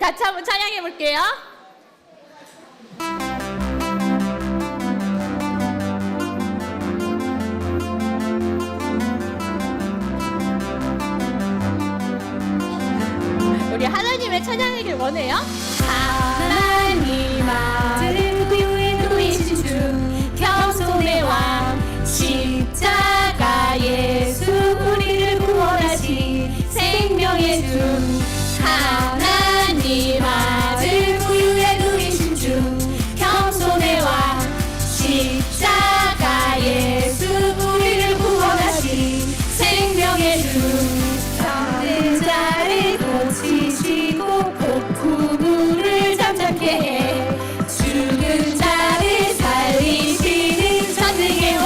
같이 한번 찬양해 볼게요. 우리 하나님의 찬양이길 원해요. 하나님 아들 구유에 누이신 주 겸손의 왕 십자가 예수 우리를 구원하신 생명의 주 하나님 아들 구유에 누이신 주 겸손의 왕 십자가 예수 우리를 구원하신 생명의 주 병든 자를 고치시고 폭풍우를 잠잠케 해 죽은 자를 살리시는 전능의 왕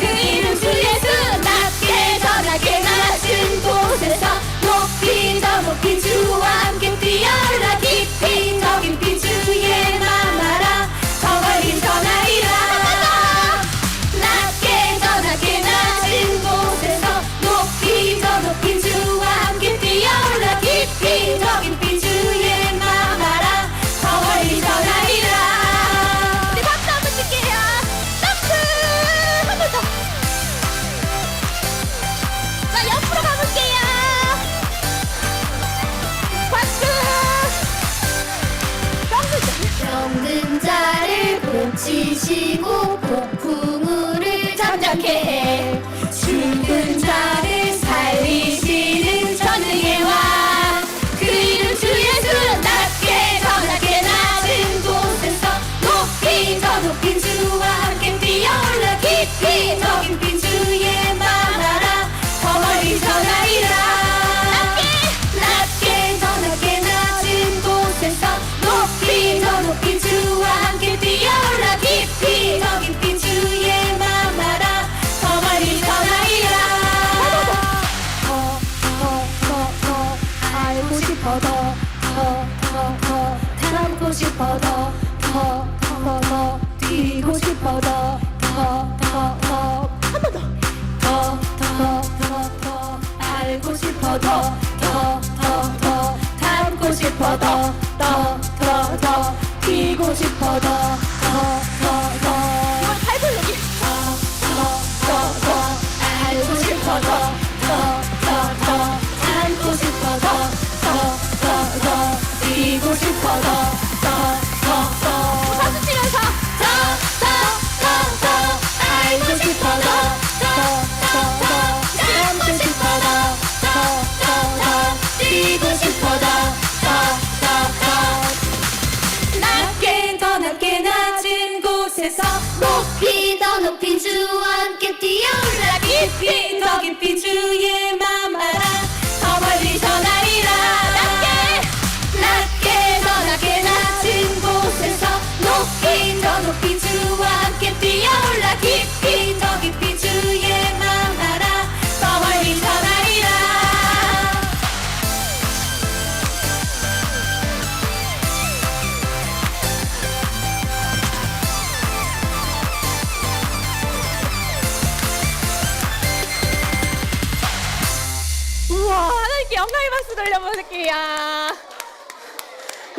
그 이름 주 예수 낮게 더 낮게 낮은 곳에서 높이 더 높이 주와 함께 뛰어라 깊이 더 깊이 주의 맘 알아 더 멀리 더 나이라 낮게 더 낮게 낮은 곳에서 높이 더 높이 주와 함께 뛰어라 깊이 더 깊이 주의 맘 알아 더 멀리 더 나이라 우리 박수 한번 칠게요. 점프 한 번 더. 자 옆으로 가볼게요. 박수. 병든 자를 고치시고 폭풍우를 잠잠케 해 죽은 자를 살리시는 전능의 왕 그 이름 주 예수 낮게 더 낮게 낮은 곳에서 높이 더 높이 주와 함께 뛰어올라 깊이 더 깊이 주의 맘 알아 더 멀리 더 나이라 낮게 더 낮게 낮은 곳에서 높이 더 높이 주와 함께 뛰어올라 깊이 더 깊이 주의 맘 알아 더 멀리 더 나이라 더 알고 싶어 더 닮고 싶어 더 뛰고 싶어 더 한 번 더 알고 싶어 더 닮고 싶어 더 뛰고 싶어 더 이건 팔불르기 더 알고 싶어 더 닮고 싶어 더 뛰고 싶어 더 박수 치면서 더 알고 싶어 더 닮고 싶어 더 뛰고 싶어 더 낮게 더 낮게 낮은 곳에서 높이 더 높이 주와 함께 뛰어올라 깊이 더 깊이 주의 맘 알아 더 멀리 더 나이라 낮게 더 낮게 낮은 곳에서 높이 더 높이 주와 함께 뛰어올라 깊이 더 깊이 주의 맘 알아 더 멀리 더 나이라 우와 하나님께 영광의 박수 돌려보실게요.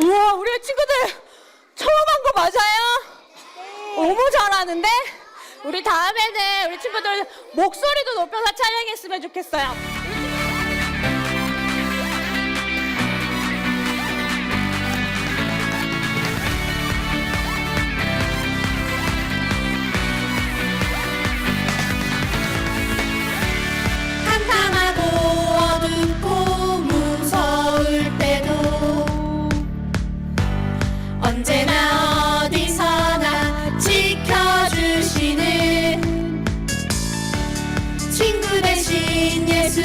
우와 우리 친구들 처음 한 거 맞아요? 너무 잘하는데? 우리 다음에는 우리 친구들 목소리도 높여서 찬양했으면 좋겠어요. 캄캄하고 어둡고 무서울 때도 언제나 어디서나 지켜주시는 친구 대신 예수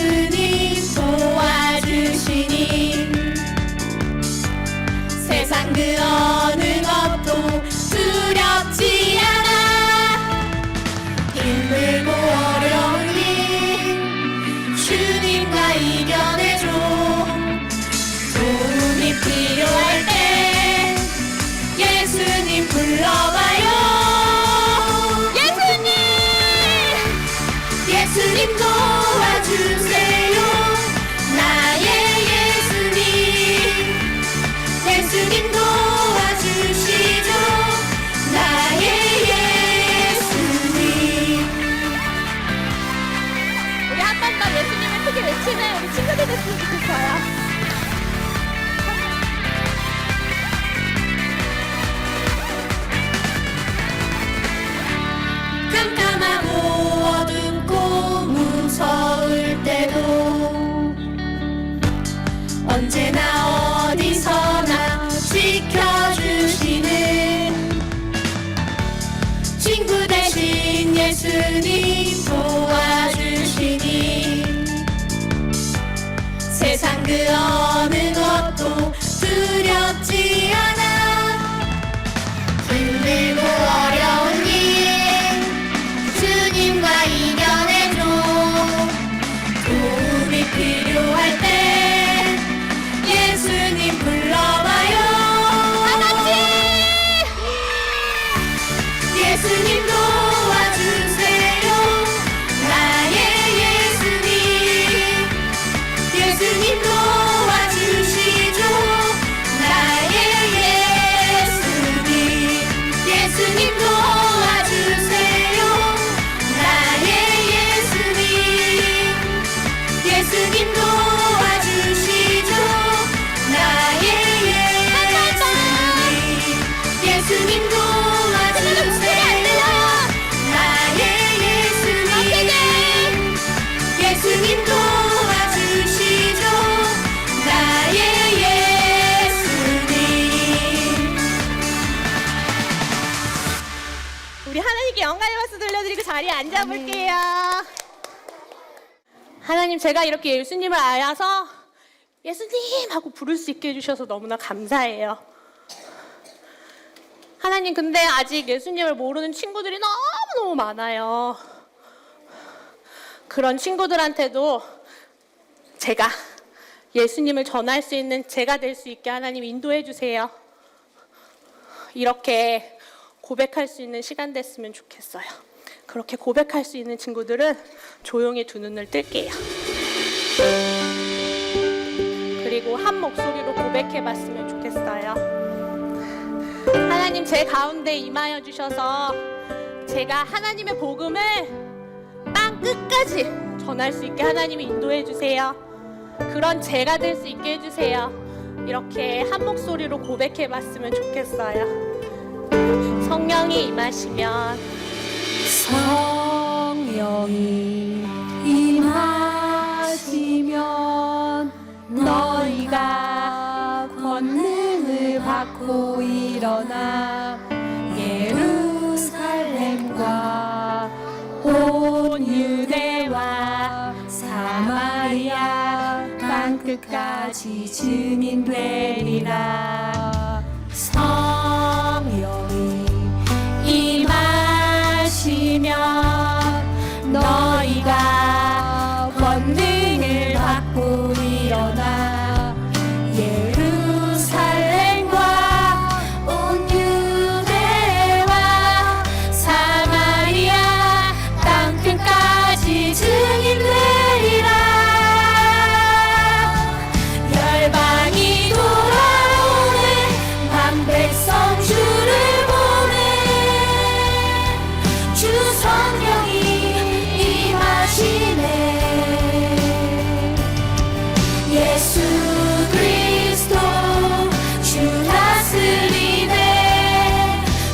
자리에 앉아볼게요. 하나님, 제가 이렇게 예수님을 알아서 예수님 하고 부를 수 있게 해주셔서 너무나 감사해요. 하나님, 근데 아직 예수님을 모르는 친구들이 너무너무 많아요. 그런 친구들한테도 제가 예수님을 전할 수 있는 제가 될 수 있게 하나님 인도해 주세요. 이렇게 고백할 수 있는 시간 됐으면 좋겠어요. 그렇게 고백할 수 있는 친구들은 조용히 두 눈을 뜰게요. 그리고 한 목소리로 고백해 봤으면 좋겠어요. 하나님, 제 가운데 임하여 주셔서 제가 하나님의 복음을 땅 끝까지 전할 수 있게 하나님이 인도해 주세요. 그런 제가 될 수 있게 해주세요. 이렇게 한 목소리로 고백해 봤으면 좋겠어요. 성령이 임하시면, 성령이 임하시면 너희가 권능을 받고 일어나 예루살렘과 온 유대와 사마리아 땅끝까지 증인되리라. 성령이 임하시면 너희가 권능을 받고 일어나 예루살렘과 온 유대와 사마리아 땅끝까지 증인되리라. 열방이 돌아오네 만 백성 주를 보네. 주 성령이 임하시네. 예수 그리스도 주 다스리네.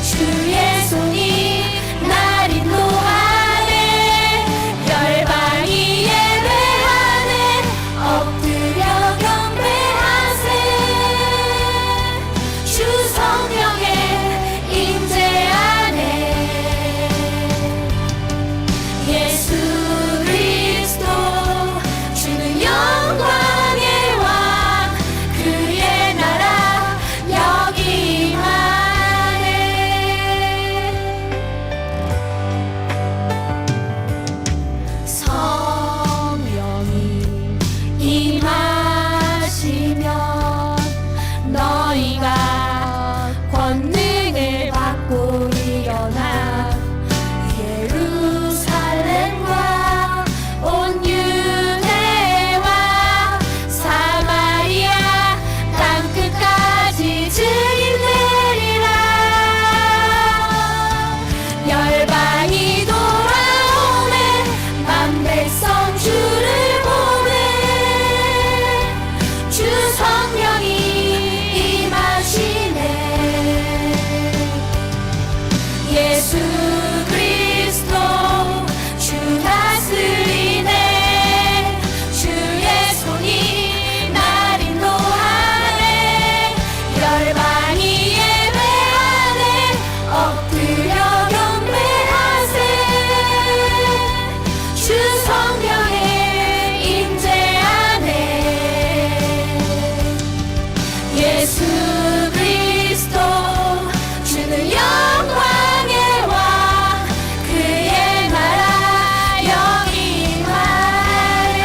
주의 손이 날 인도하네. 열방이 예배하네. 엎드려 경배하세. 주 성령의 임재 안에 예수 그리스도 주는 영광의 왕. 그의 나라 여기 임하네. 성령이 임하시면 너희가 권능을 받고 일어나 예루살렘과 온 유대와 사마리아 땅끝까지 증인되리라. 열방이 돌아오네 만 백성 주를 보네. 주 성령이 임하시네. 예수 그리스도 주 다스리네. 주의 손이 날 인도하네. 열방이 예배하네. 엎드려 경배하세. 주 성령의 임재 안에 예수 그리스도 주는 영광의 왕. 그의 나라 여기 임하네.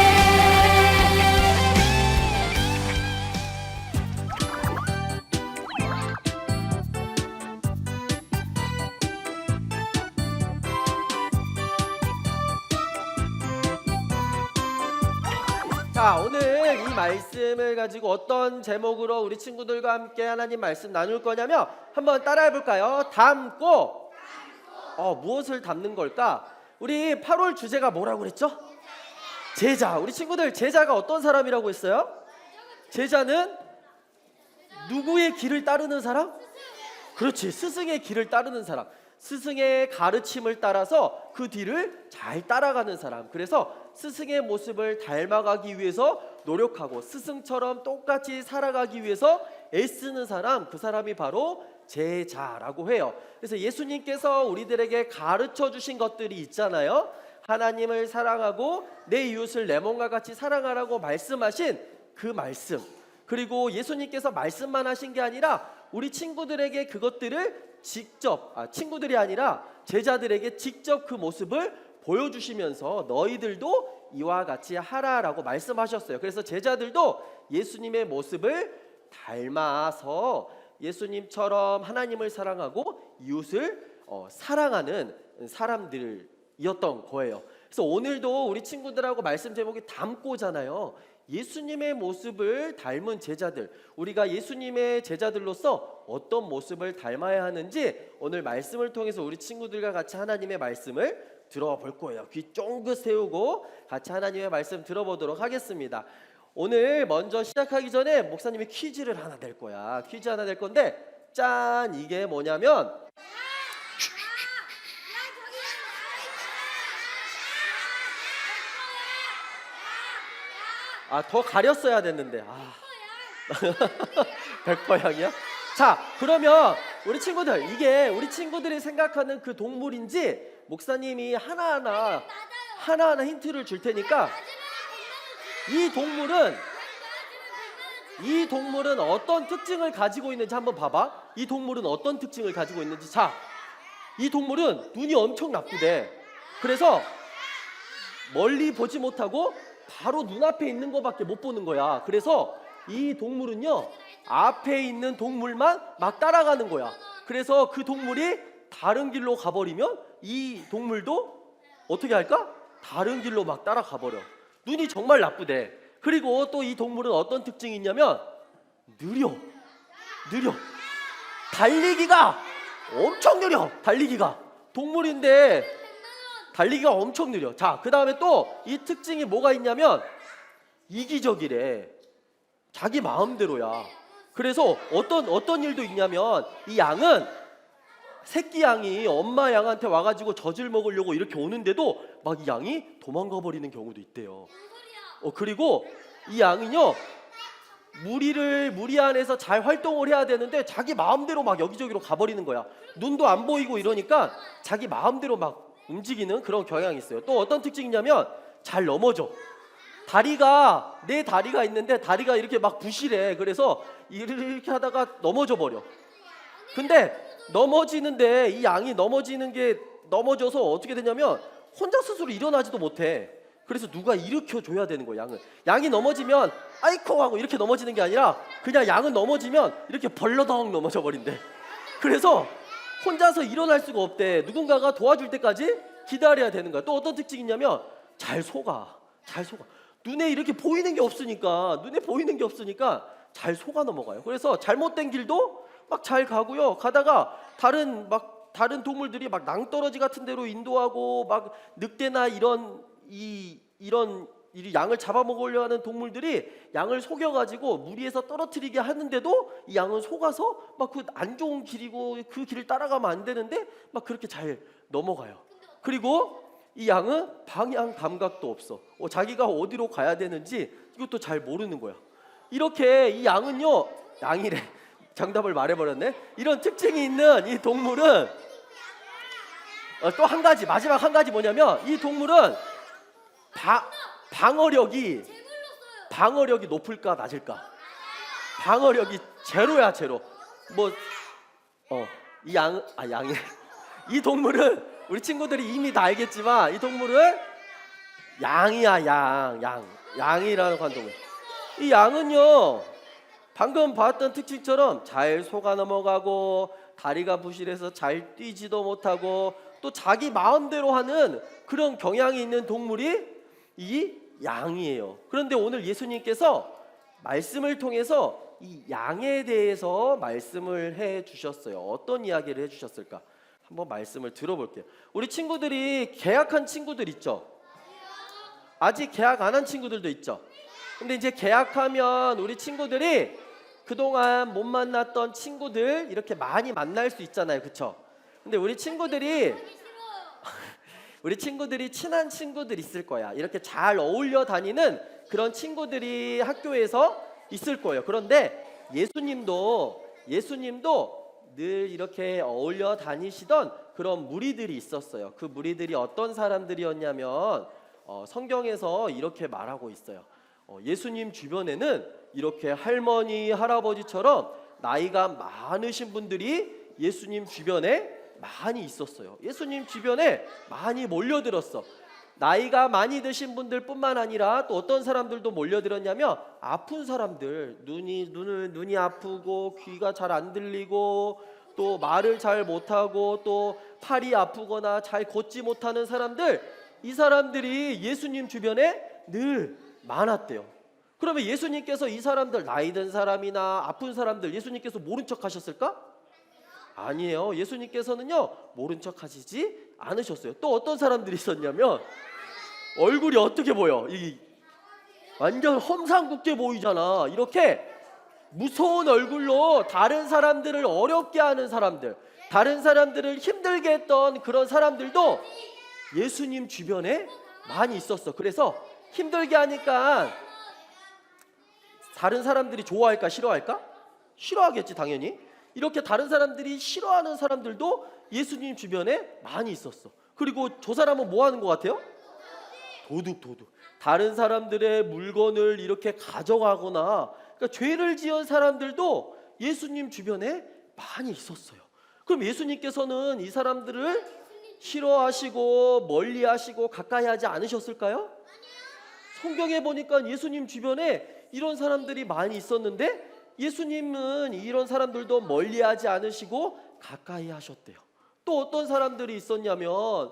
자, 오늘 이 말씀을 가지고 어떤 제목으로 우리 친구들과 함께 하나님 말씀 나눌 거냐면 한번 따라해 볼까요? 담고. 무엇을 담는 걸까? 우리 8월 주제가 뭐라고 그랬죠? 제자. 우리 친구들, 제자가 어떤 사람이라고 했어요? 제자는 누구의 길을 따르는 사람? 그렇지, 스승의 길을 따르는 사람. 스승의 가르침을 따라서 그 뒤를 잘 따라가는 사람. 그래서 스승의 모습을 닮아가기 위해서 노력하고 스승처럼 똑같이 살아가기 위해서 애쓰는 사람, 그 사람이 바로 제자라고 해요. 그래서 예수님께서 우리들에게 가르쳐 주신 것들이 있잖아요. 하나님을 사랑하고 내 이웃을 내 몸과 같이 사랑하라고 말씀하신 그 말씀, 그리고 예수님께서 말씀만 하신 게 아니라 우리 친구들에게 그것들을 직접, 친구들이 아니라 제자들에게 직접 그 모습을 보여주시면서 너희들도 이와 같이 하라라고 말씀하셨어요. 그래서 제자들도 예수님의 모습을 닮아서 예수님처럼 하나님을 사랑하고 이웃을 사랑하는 사람들이었던 거예요. 그래서 오늘도 우리 친구들하고 말씀 제목이 닮고잖아요. 예수님의 모습을 닮은 제자들, 우리가 예수님의 제자들로서 어떤 모습을 닮아야 하는지 오늘 말씀을 통해서 우리 친구들과 같이 하나님의 말씀을 들어볼 거예요. 귀 쫑긋 세우고 같이 하나님의 말씀 들어보도록 하겠습니다. 오늘 먼저 시작하기 전에 목사님이 퀴즈를 하나 낼 거야. 퀴즈 하나 낼 건데 짠, 이게 뭐냐면 더 가렸어야 됐는데 100%향이야? 자, 그러면 우리 친구들, 이게 우리 친구들이 생각하는 그 동물인지 목사님이 하나하나 힌트를 줄 테니까 이 동물은 어떤 특징을 가지고 있는지 한번 봐봐. 이 동물은 어떤 특징을 가지고 있는지. 자, 이 동물은 눈이 엄청 나쁘대. 그래서 멀리 보지 못하고 바로 눈앞에 있는 것밖에 못 보는 거야. 그래서 이 동물은요, 앞에 있는 동물만 막 따라가는 거야. 그래서 그 동물이 다른 길로 가버리면 이 동물도 어떻게 할까? 다른 길로 막 따라가 버려. 눈이 정말 나쁘대. 그리고 또 이 동물은 어떤 특징이 있냐면 느려. 달리기가 엄청 느려. 달리기가 동물인데 달리기가 엄청 느려. 자, 그 다음에 또 이 특징이 뭐가 있냐면 이기적이래. 자기 마음대로야. 그래서 어떤 일도 있냐면 이 양은 새끼 양이 엄마 양한테 와가지고 젖을 먹으려고 이렇게 오는데도 막 이 양이 도망가 버리는 경우도 있대요. 그리고 이 양은요, 무리 안에서 잘 활동을 해야 되는데 자기 마음대로 막 여기저기로 가버리는 거야. 눈도 안 보이고 이러니까 자기 마음대로 막 움직이는 그런 경향이 있어요. 또 어떤 특징이냐면 잘 넘어져. 내 다리가 있는데 다리가 이렇게 막 부실해. 그래서 이렇게 하다가 넘어져 버려. 근데 넘어지는데 이 양이 넘어져서 어떻게 되냐면 혼자 스스로 일어나지도 못해. 그래서 누가 일으켜 줘야 되는 거야. 양이 넘어지면 아이코 하고 이렇게 넘어지는 게 아니라 그냥 양은 넘어지면 이렇게 벌러덩 넘어져 버린대. 그래서 혼자서 일어날 수가 없대. 누군가가 도와줄 때까지 기다려야 되는 거야. 또 어떤 특징이 있냐면 잘 속아. 눈에 이렇게 보이는 게 없으니까 잘 속아 넘어가요. 그래서 잘못된 길도 막 잘 가고요. 가다가 다른 동물들이 막 낭떠러지 같은 데로 인도하고 막 늑대나 이런 양을 잡아먹으려 하는 동물들이 양을 속여가지고 무리에서 떨어뜨리게 하는데도 이 양은 속아서 막 그 안 좋은 길이고 그 길을 따라가면 안 되는데 막 그렇게 잘 넘어가요. 그리고 이 양은 방향 감각도 없어. 자기가 어디로 가야 되는지 이것도 잘 모르는 거야. 이렇게 이 양은요, 양이래. 정답을 말해버렸네. 이런 특징이 있는 이 동물은 또 한 가지, 마지막 한 가지 뭐냐면 이 동물은 방어력이 높을까 낮을까? 방어력이 제로야, 제로. 이 동물은 우리 친구들이 이미 다 알겠지만 이 동물은 양이야, 양이라는 관동물. 이 양은요, 방금 봤던 특징처럼 잘 속아 넘어가고 다리가 부실해서 잘 뛰지도 못하고 또 자기 마음대로 하는 그런 경향이 있는 동물이 이 양이에요. 그런데 오늘 예수님께서 말씀을 통해서 이 양에 대해서 말씀을 해 주셨어요. 어떤 이야기를 해 주셨을까? 한번 말씀을 들어볼게요. 우리 친구들이 계약한 친구들 있죠? 아직 계약 안 한 친구들도 있죠? 근데 이제 계약하면 우리 친구들이 그동안 못 만났던 친구들 이렇게 많이 만날 수 있잖아요. 그쵸? 근데 우리 친구들이 친한 친구들 있을 거야. 이렇게 잘 어울려 다니는 그런 친구들이 학교에서 있을 거예요. 그런데 예수님도 늘 이렇게 어울려 다니시던 그런 무리들이 있었어요. 그 무리들이 어떤 사람들이었냐면 성경에서 이렇게 말하고 있어요. 예수님 주변에는 이렇게 할머니, 할아버지처럼 나이가 많으신 분들이 예수님 주변에 많이 있었어요. 예수님 주변에 많이 몰려들었어. 나이가 많이 드신 분들뿐만 아니라 또 어떤 사람들도 몰려들었냐면 아픈 사람들, 눈이 아프고 귀가 잘 안 들리고 또 말을 잘 못하고 또 팔이 아프거나 잘 걷지 못하는 사람들, 이 사람들이 예수님 주변에 늘 많았대요. 그러면 예수님께서 이 사람들, 나이 든 사람이나 아픈 사람들, 예수님께서 모른 척 하셨을까? 아니에요. 예수님께서는요 모른 척 하시지 않으셨어요. 또 어떤 사람들이 있었냐면 얼굴이 어떻게 보여? 완전 험상궂게 보이잖아. 이렇게 무서운 얼굴로 다른 사람들을 어렵게 하는 사람들, 다른 사람들을 힘들게 했던 그런 사람들도 예수님 주변에 많이 있었어. 그래서 힘들게 하니까 다른 사람들이 좋아할까 싫어할까? 싫어하겠지 당연히. 이렇게 다른 사람들이 싫어하는 사람들도 예수님 주변에 많이 있었어. 그리고 저 사람은 뭐 하는 것 같아요? 도둑. 다른 사람들의 물건을 이렇게 가져가거나, 그러니까 죄를 지은 사람들도 예수님 주변에 많이 있었어요. 그럼 예수님께서는 이 사람들을 싫어하시고 멀리하시고 가까이 하지 않으셨을까요? 성경에 보니까 예수님 주변에 이런 사람들이 많이 있었는데 예수님은 이런 사람들도 멀리하지 않으시고 가까이 하셨대요. 또 어떤 사람들이 있었냐면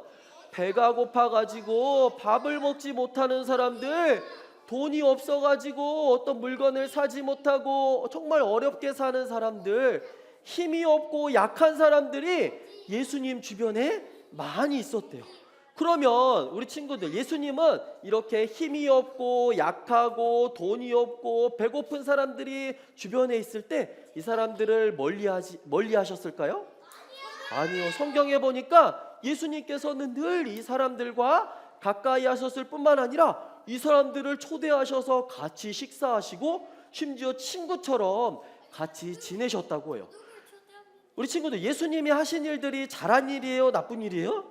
배가 고파가지고 밥을 먹지 못하는 사람들, 돈이 없어가지고 어떤 물건을 사지 못하고 정말 어렵게 사는 사람들, 힘이 없고 약한 사람들이 예수님 주변에 많이 있었대요. 그러면 우리 친구들, 예수님은 이렇게 힘이 없고 약하고 돈이 없고 배고픈 사람들이 주변에 있을 때 이 사람들을 멀리하셨을까요? 아니요. 성경에 보니까 예수님께서는 늘 이 사람들과 가까이 하셨을 뿐만 아니라 이 사람들을 초대하셔서 같이 식사하시고 심지어 친구처럼 같이 지내셨다고 해요. 우리 친구들, 예수님이 하신 일들이 잘한 일이에요? 나쁜 일이에요?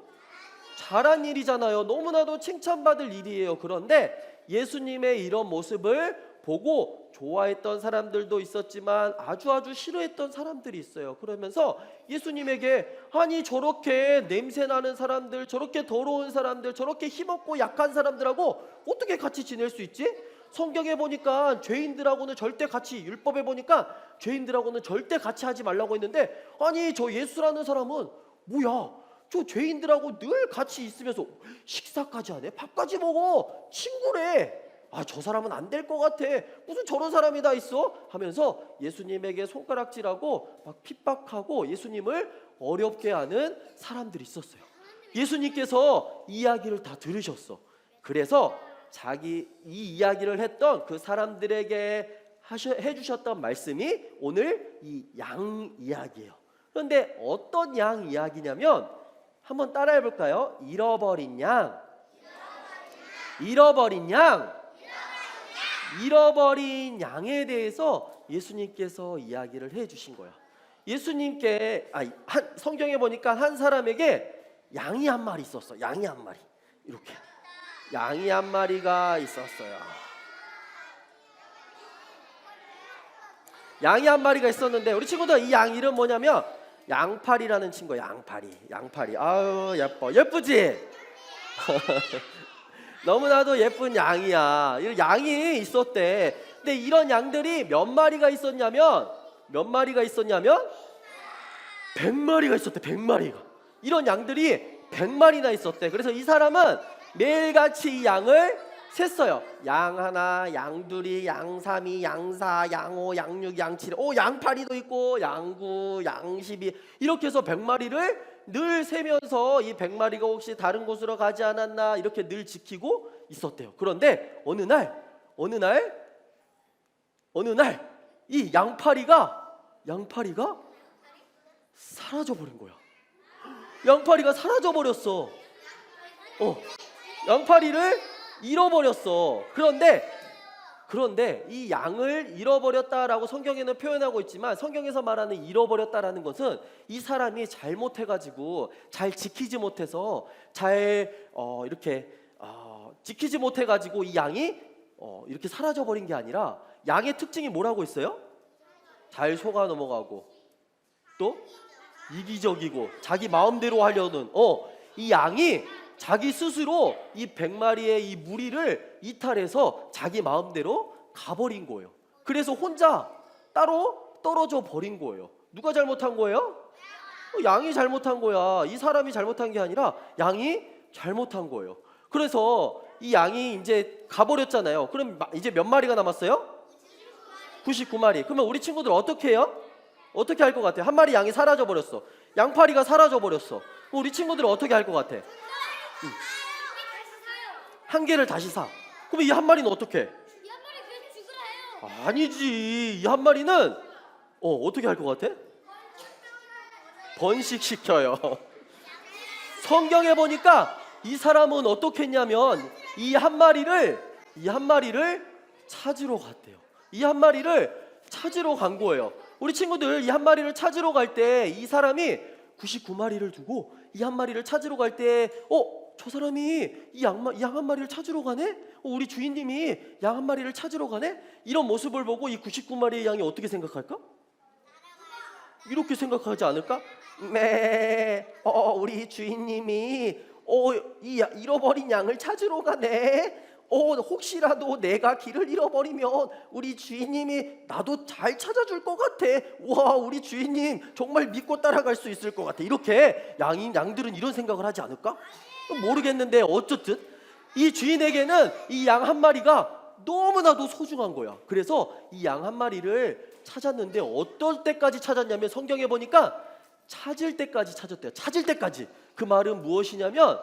잘한 일이잖아요. 너무나도 칭찬받을 일이에요. 그런데 예수님의 이런 모습을 보고 좋아했던 사람들도 있었지만 아주 싫어했던 사람들이 있어요. 그러면서 예수님에게 아니 저렇게 냄새나는 사람들, 저렇게 더러운 사람들, 저렇게 힘없고 약한 사람들하고 어떻게 같이 지낼 수 있지? 성경에 보니까 죄인들하고는 절대 같이, 율법에 보니까 죄인들하고는 절대 같이 하지 말라고 했는데 아니 저 예수라는 사람은 뭐야? 저 죄인들하고 늘 같이 있으면서 식사까지 하네? 밥까지 먹어? 친구래. 아, 저 사람은 안 될 것 같아. 무슨 저런 사람이 다 있어? 하면서 예수님에게 손가락질하고 막 핍박하고 예수님을 어렵게 하는 사람들이 있었어요. 예수님께서 이 이야기를 다 들으셨어. 그래서 이 이야기를 했던 그 사람들에게 해주셨던 말씀이 오늘 이 양 이야기예요. 그런데 어떤 양 이야기냐면 한번 따라해 볼까요? 잃어버린 양. 잃어버린 양에 대해서 예수님께서 이야기를 해주신 거예요. 성경에 보니까 한 사람에게 양이 한 마리 있었어. 양이 한 마리. 이렇게 양이 한 마리가 있었어요. 양이 한 마리가 있었는데 우리 친구들 이 양 이름 뭐냐면 양파리라는 친구야. 양파리. 아유 예쁘지? 너무나도 예쁜 양이야. 양이 있었대. 근데 이런 양들이 몇 마리가 있었냐면 100마리가 있었대. 100마리가. 이런 양들이 100마리나 있었대. 그래서 이 사람은 매일같이 이 양을 셌어요. 양 하나, 양 둘이, 양 삼이, 양 사, 양 오, 양 육, 양 칠. 양파리도 있고 양 구, 양 12. 이렇게 해서 100마리를 늘 세면서 이 100마리가 혹시 다른 곳으로 가지 않았나 이렇게 늘 지키고 있었대요. 그런데 어느 날 이 양파리가 사라져 버린 거야. 양파리가 사라져 버렸어. 양파리를 잃어버렸어. 그런데 그런데 이 양을 잃어버렸다라고 성경에는 표현하고 있지만 성경에서 말하는 잃어버렸다라는 것은 이 사람이 잘못해가지고 잘 지키지 못해서 이렇게 지키지 못해가지고 이 양이 이렇게 사라져버린 게 아니라 양의 특징이 뭐라고 있어요? 잘 속아 넘어가고 또 이기적이고 자기 마음대로 하려는 이 양이 자기 스스로 이 100마리의 이 무리를 이탈해서 자기 마음대로 가버린 거예요. 그래서 혼자 따로 떨어져 버린 거예요. 누가 잘못한 거예요? 양이 잘못한 거야. 이 사람이 잘못한 게 아니라 양이 잘못한 거예요. 그래서 이 양이 이제 가버렸잖아요. 그럼 이제 몇 마리가 남았어요? 99마리. 그러면 우리 친구들 어떻게 해요? 어떻게 할 것 같아요? 한 마리 양이 사라져 버렸어. 양파리가 사라져 버렸어. 우리 친구들은 어떻게 할 것 같아? 한 개를 다시 사. 그럼 이 한 마리는 어떻게 해? 이 한 마리 그냥 죽으라 해요. 아니지. 이 한 마리는 어떻게 할 것 같아? 번식시켜요. 성경에 보니까 이 사람은 어떻게 했냐면 이 한 마리를 찾으러 갔대요. 이 한 마리를 찾으러 간 거예요. 우리 친구들 이 한 마리를 찾으러 갈 때 이 사람이 99마리를 두고 이 한 마리를 찾으러 갈 때 저 사람이 이 양 한 마리를 찾으러 가네? 우리 주인님이 양 한 마리를 찾으러 가네? 이런 모습을 보고 이 99마리의 양이 어떻게 생각할까? 이렇게 생각하지 않을까? 우리 주인님이 이 잃어버린 양을 찾으러 가네. 혹시라도 내가 길을 잃어버리면 우리 주인님이 나도 잘 찾아줄 것 같아. 와, 우리 주인님 정말 믿고 따라갈 수 있을 것 같아. 이렇게 양들은 이런 생각을 하지 않을까? 모르겠는데 어쨌든 이 주인에게는 이 양 한 마리가 너무나도 소중한 거야. 그래서 이 양 한 마리를 찾았는데 어떨 때까지 찾았냐면 성경에 보니까 찾을 때까지 찾았대요. 찾을 때까지. 그 말은 무엇이냐면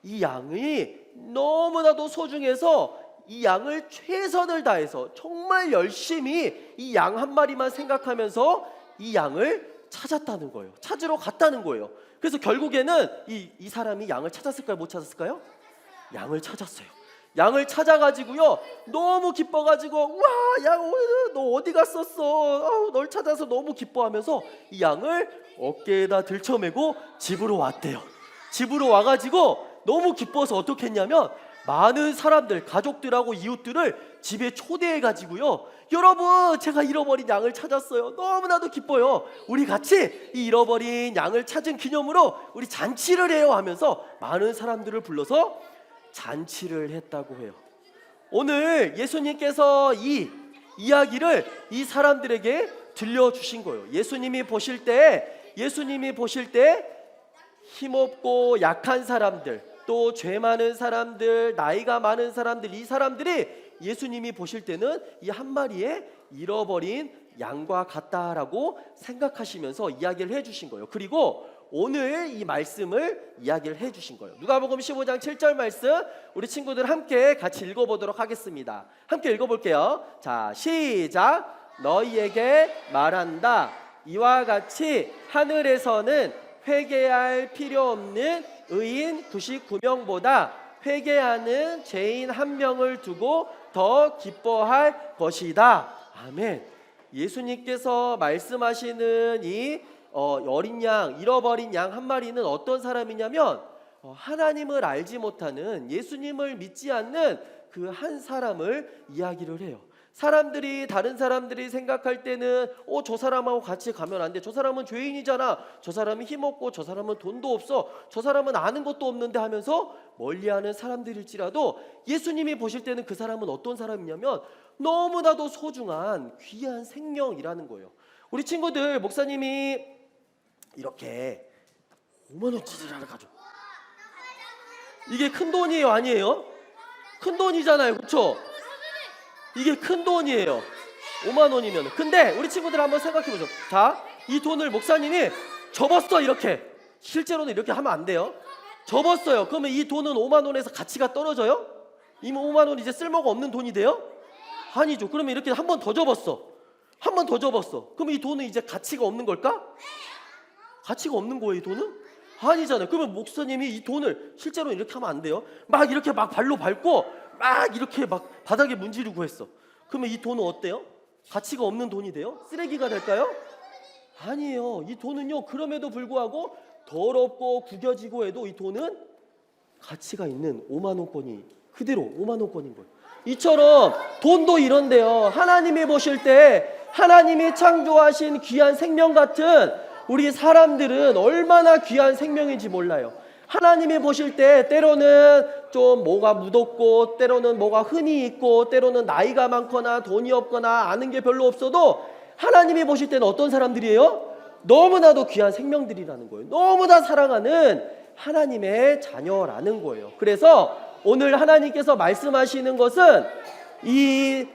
이 양이 너무나도 소중해서 이 양을 최선을 다해서 정말 열심히 이 양 한 마리만 생각하면서 이 양을 찾았다는 거예요. 찾으러 갔다는 거예요. 그래서 결국에는 이 사람이 양을 찾았을까요? 못 찾았을까요? 양을 찾았어요. 양을 찾아가지고요 너무 기뻐가지고 와, 양 너 어디 갔었어? 널 찾아서 너무 기뻐하면서 이 양을 어깨에다 들쳐매고 집으로 왔대요. 집으로 와가지고 너무 기뻐서 어떻게 했냐면 많은 사람들, 가족들하고 이웃들을 집에 초대해가지고요 여러분, 제가 잃어버린 양을 찾았어요. 너무나도 기뻐요. 우리 같이 이 잃어버린 양을 찾은 기념으로 우리 잔치를 해요 하면서 많은 사람들을 불러서 잔치를 했다고 해요. 오늘 예수님께서 이 이야기를 이 사람들에게 들려주신 거예요. 예수님이 보실 때 힘없고 약한 사람들, 또 죄 많은 사람들, 나이가 많은 사람들, 이 사람들이 예수님이 보실 때는 이 한 마리의 잃어버린 양과 같다라고 생각하시면서 이야기를 해주신 거예요. 그리고 오늘 이 말씀을 이야기를 해주신 거예요. 누가복음 15장 7절 말씀 우리 친구들 함께 같이 읽어보도록 하겠습니다. 함께 읽어볼게요. 자, 시작. 너희에게 말한다. 이와 같이 하늘에서는 회개할 필요 없는 의인 99명보다 회개하는 죄인 1명을 두고 더 기뻐할 것이다. 아멘. 예수님께서 말씀하시는 이 어린 양, 잃어버린 양 한 마리는 어떤 사람이냐면 하나님을 알지 못하는, 예수님을 믿지 않는 그 한 사람을 이야기를 해요. 다른 사람들이 생각할 때는 저 사람하고 같이 가면 안 돼. 저 사람은 죄인이잖아. 저 사람은 힘없고 저 사람은 돈도 없어. 저 사람은 아는 것도 없는데 하면서 멀리하는 사람들일지라도 예수님이 보실 때는 그 사람은 어떤 사람이냐면 너무나도 소중한 귀한 생명이라는 거예요. 우리 친구들, 목사님이 이렇게 5만 원짜리를 하나 가져. 이게 큰 돈이에요, 아니에요? 큰 돈이잖아요, 그렇죠? 이게 큰 돈이에요. 5만 원이면. 근데 우리 친구들 한번 생각해보죠. 자, 이 돈을 목사님이 접었어, 이렇게. 실제로는 이렇게 하면 안 돼요. 접었어요. 그러면 이 돈은 5만 원에서 가치가 떨어져요? 이 5만 원 이제 쓸모가 없는 돈이 돼요? 아니죠. 그러면 이렇게 한 번 더 접었어. 한 번 더 접었어. 그러면 이 돈은 이제 가치가 없는 걸까? 가치가 없는 거예요, 이 돈은? 아니잖아요. 그러면 목사님이 이 돈을 실제로 이렇게 하면 안 돼요. 막 이렇게 막 발로 밟고 막 이렇게 막 바닥에 문지르고 했어. 그러면 이 돈은 어때요? 가치가 없는 돈이 돼요? 쓰레기가 될까요? 아니에요. 이 돈은요, 그럼에도 불구하고 더럽고 구겨지고 해도 이 돈은 가치가 있는 5만 원권이 그대로 5만 원권인 거예요. 이처럼 돈도 이런데요. 하나님이 보실 때 하나님이 창조하신 귀한 생명 같은 우리 사람들은 얼마나 귀한 생명인지 몰라요. 하나님이 보실 때 때로는 좀 뭐가 묻었고 때로는 뭐가 흠이 있고 때로는 나이가 많거나 돈이 없거나 아는 게 별로 없어도 하나님이 보실 때는 어떤 사람들이에요? 너무나도 귀한 생명들이라는 거예요. 너무나 사랑하는 하나님의 자녀라는 거예요. 그래서 오늘 하나님께서 말씀하시는 것은 이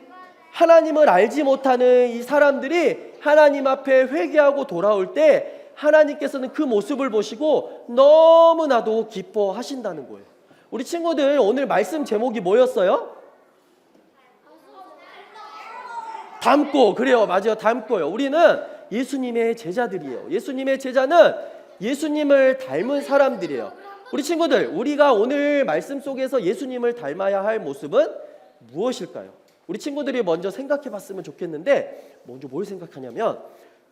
하나님을 알지 못하는 이 사람들이 하나님 앞에 회개하고 돌아올 때 하나님께서는 그 모습을 보시고 너무나도 기뻐하신다는 거예요. 우리 친구들 오늘 말씀 제목이 뭐였어요? 닮고. 그래요, 맞아요, 닮고요. 우리는 예수님의 제자들이에요. 예수님의 제자는 예수님을 닮은 사람들이에요. 우리 친구들, 우리가 오늘 말씀 속에서 예수님을 닮아야 할 모습은 무엇일까요? 우리 친구들이 먼저 생각해 봤으면 좋겠는데, 먼저 뭘 생각하냐면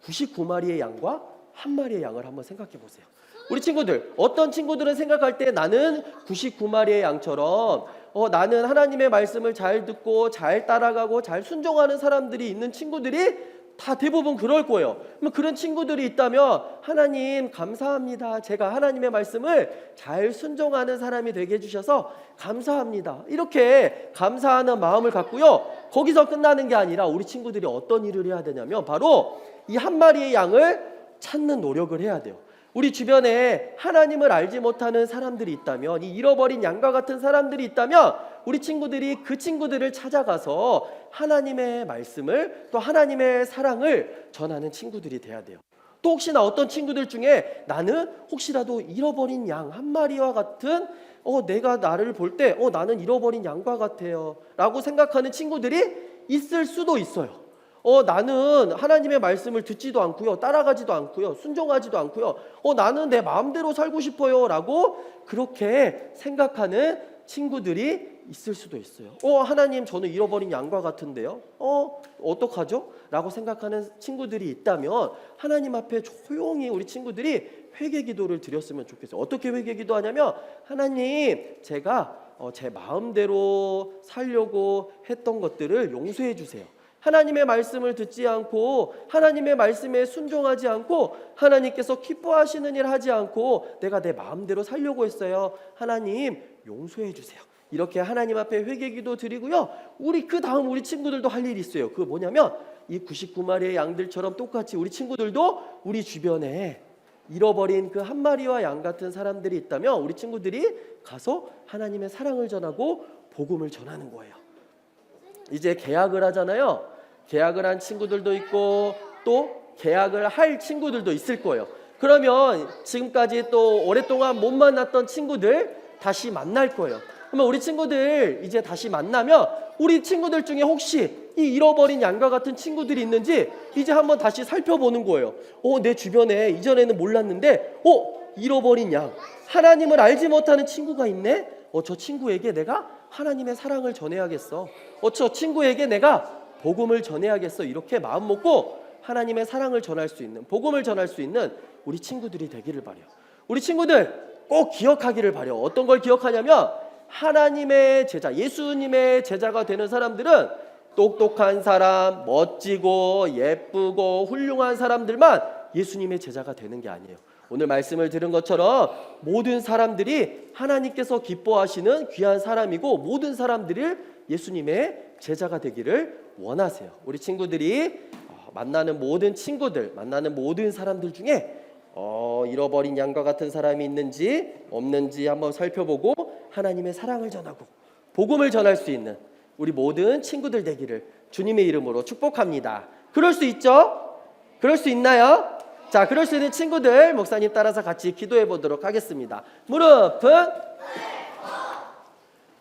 99마리의 양과 한 마리의 양을 한번 생각해 보세요. 우리 친구들, 어떤 친구들은 생각할 때 나는 99마리의 양처럼 나는 하나님의 말씀을 잘 듣고 잘 따라가고 잘 순종하는 사람들이 있는 친구들이 다 대부분 그럴 거예요. 그런 친구들이 있다면 하나님 감사합니다. 제가 하나님의 말씀을 잘 순종하는 사람이 되게 해주셔서 감사합니다. 이렇게 감사하는 마음을 갖고요. 거기서 끝나는 게 아니라 우리 친구들이 어떤 일을 해야 되냐면 바로 이 한 마리의 양을 찾는 노력을 해야 돼요. 우리 주변에 하나님을 알지 못하는 사람들이 있다면, 이 잃어버린 양과 같은 사람들이 있다면 우리 친구들이 그 친구들을 찾아가서 하나님의 말씀을 또 하나님의 사랑을 전하는 친구들이 돼야 돼요. 또 혹시나 어떤 친구들 중에 나는 혹시라도 잃어버린 양 한 마리와 같은 내가 나를 볼 때 나는 잃어버린 양과 같아요 라고 생각하는 친구들이 있을 수도 있어요. 나는 하나님의 말씀을 듣지도 않고요, 따라가지도 않고요, 순종하지도 않고요, 나는 내 마음대로 살고 싶어요 라고 그렇게 생각하는 친구들이 있을 수도 있어요. 하나님, 저는 잃어버린 양과 같은데요, 어떡하죠? 라고 생각하는 친구들이 있다면 하나님 앞에 조용히 우리 친구들이 회개 기도를 드렸으면 좋겠어요. 어떻게 회개 기도하냐면, 하나님, 제가 제 마음대로 살려고 했던 것들을 용서해 주세요. 하나님의 말씀을 듣지 않고 하나님의 말씀에 순종하지 않고 하나님께서 기뻐하시는 일 하지 않고 내가 내 마음대로 살려고 했어요. 하나님 용서해 주세요. 이렇게 하나님 앞에 회개기도 드리고요. 그 다음 우리 친구들도 할 일이 있어요. 그거 뭐냐면 이 99마리의 양들처럼 똑같이 우리 친구들도 우리 주변에 잃어버린 그 한 마리와 양 같은 사람들이 있다면 우리 친구들이 가서 하나님의 사랑을 전하고 복음을 전하는 거예요. 이제 계약을 하잖아요. 계약을 한 친구들도 있고 또 계약을 할 친구들도 있을 거예요. 그러면 지금까지 또 오랫동안 못 만났던 친구들 다시 만날 거예요. 그러면 우리 친구들 이제 다시 만나면 우리 친구들 중에 혹시 이 잃어버린 양과 같은 친구들이 있는지 이제 한번 다시 살펴보는 거예요. 내 주변에 이전에는 몰랐는데 잃어버린 양, 하나님을 알지 못하는 친구가 있네. 저 친구에게 내가 하나님의 사랑을 전해야겠어. 저 친구에게 내가 복음을 전해야겠어. 이렇게 마음 먹고 하나님의 사랑을 전할 수 있는, 복음을 전할 수 있는 우리 친구들이 되기를 바래요. 우리 친구들 꼭 기억하기를 바래요. 어떤 걸 기억하냐면 하나님의 제자, 예수님의 제자가 되는 사람들은 똑똑한 사람, 멋지고 예쁘고 훌륭한 사람들만 예수님의 제자가 되는 게 아니에요. 오늘 말씀을 들은 것처럼 모든 사람들이 하나님께서 기뻐하시는 귀한 사람이고 모든 사람들을 예수님의 제자가 되기를 원하세요. 우리 친구들이 만나는 모든 친구들, 만나는 모든 사람들 중에 잃어버린 양과 같은 사람이 있는지 없는지 한번 살펴보고 하나님의 사랑을 전하고 복음을 전할 수 있는 우리 모든 친구들 되기를 주님의 이름으로 축복합니다. 그럴 수 있죠? 그럴 수 있나요? 자, 그럴 수 있는 친구들 목사님 따라서 같이 기도해 보도록 하겠습니다. 무릎은,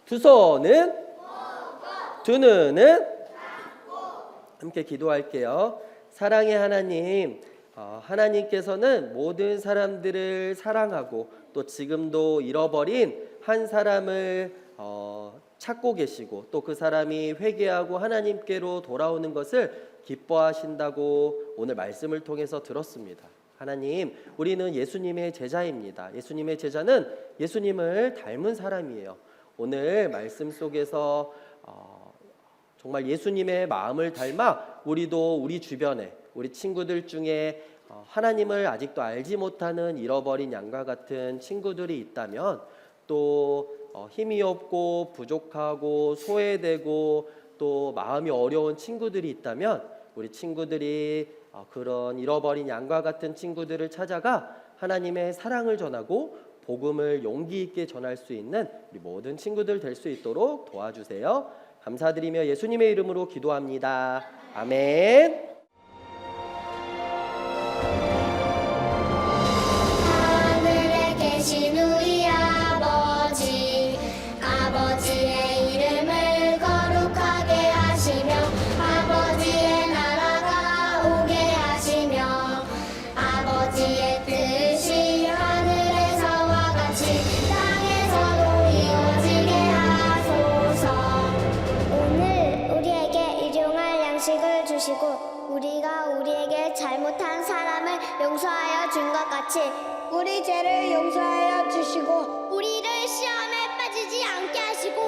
두 손은, 두 눈은 함께 기도할게요. 사랑의 하나님, 하나님께서는 모든 사람들을 사랑하고 또 지금도 잃어버린 한 사람을 찾고 계시고 또 그 사람이 회개하고 하나님께로 돌아오는 것을 기뻐하신다고 오늘 말씀을 통해서 들었습니다. 하나님, 우리는 예수님의 제자입니다. 예수님의 제자는 예수님을 닮은 사람이에요. 오늘 말씀 속에서 정말 예수님의 마음을 닮아 우리도 우리 주변에 우리 친구들 중에 하나님을 아직도 알지 못하는 잃어버린 양과 같은 친구들이 있다면 또 힘이 없고 부족하고 소외되고 또 마음이 어려운 친구들이 있다면 우리 친구들이 그런 잃어버린 양과 같은 친구들을 찾아가 하나님의 사랑을 전하고 복음을 용기 있게 전할 수 있는 우리 모든 친구들 될 수 있도록 도와주세요. 감사드리며 예수님의 이름으로 기도합니다. 아멘. 하늘에 계신 우리 아버지, 아버지의 이름을 거룩하게 하시며 아버지의 나라가 오게 하시며 아버지의 뜻이 하늘에서와 같이 땅에서도 이루어지게 하소서. 오늘 우리에게 일용할 양식을 주시고 우리가 우리에게 잘못한 사람을 용서하여 준 것 같이 우리 죄를 용서하여 주시고 우리를 시험에 빠지지 않게 하시고